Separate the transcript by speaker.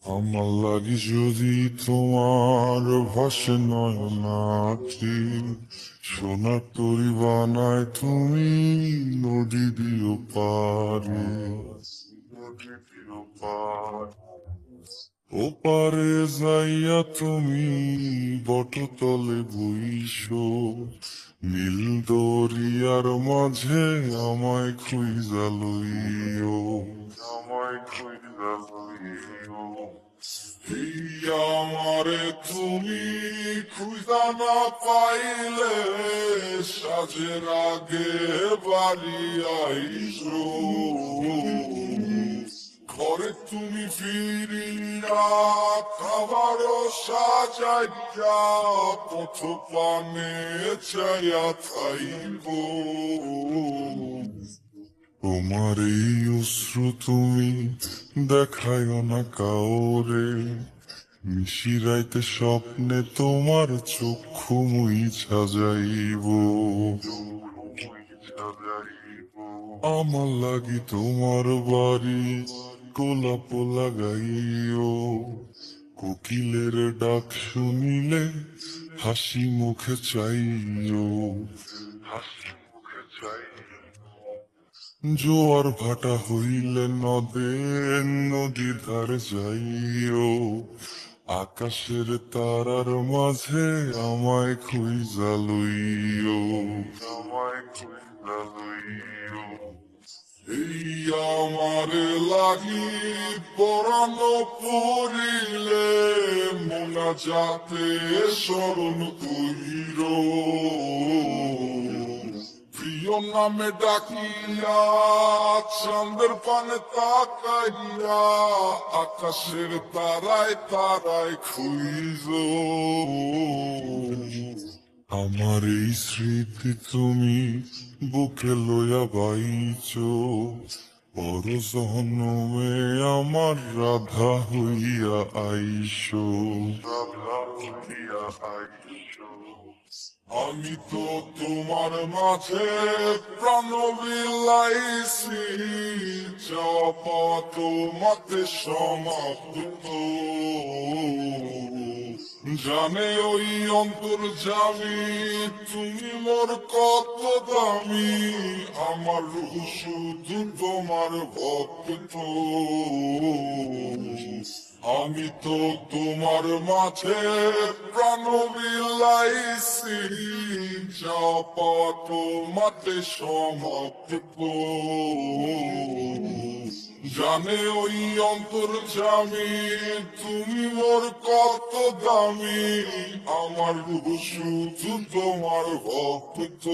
Speaker 1: আমার লাগি যদি তোমার ভাসে নয়নাথি, সোনার তরি বানায় তুমি নদী দিও পারে, নদী দিও পারে। ওপারে যাইয়া তুমি বটতলে বইসো, নীল দরিয়ার মাঝে আমায় খুঁজা লইও, আমায় খুঁজা লইও। এই আমারে তুমি খুঁজা না পাইলে সাজের আগে বাড়ি আইসো, ঘরে তুমি ফিরিয়া খাবারও সাজাইয়া পথ পানে চাইয়া থাইব। তোমার এই অশ্রু তুমি দেখায় না কাউরে, মিশিরাইতে স্বপ্নে তোমার চক্ষু মুইছা যাইব। আমার লাগি তোমার বাড়ি গোলাপ লাগাইও, কোকিলের ডাক শুনিলে হাসি মুখে চাইও, হাসি মুখে চাইও। জোয়ার ভাটা হইলে নদে নদীর ধারে যাইও, আকাশের তারার মাঝে আমায় খুঁজা লইও, আমায় খুঁজা লইও। এই আমার লাগি পরানো পড়িলে মোনা যাতে স্মরণ করিল, প্রিয় নামে ডাকিয়া চাঁদের পানে তাকাইয়া আকাশের তারায় তারায় খুঁজ। আমার এই স্মৃতি তুমি বুকে লইয়া বাইছ, পর জন্মে আমার রাধা হইয়া আইস, রাধা হইয়া আইস। আমি তো তোমার মাঝে প্রাণ বিলাইছি, চাপা তোমাতে সমাপ্ত। জানে ওই অন্তর্যামী তুমি মোর কত দামি, আমার রূহ শুধু তোমার ভক্ত। আমি তো তোমার মাঝে প্রাণ বিলাইছি, চাপা তোমাতে সমাপ্ত। জানে ওই অন্তর্যামী তুমি মোর কত দামি, আমার রূহ শুধু তোমার ভক্ত।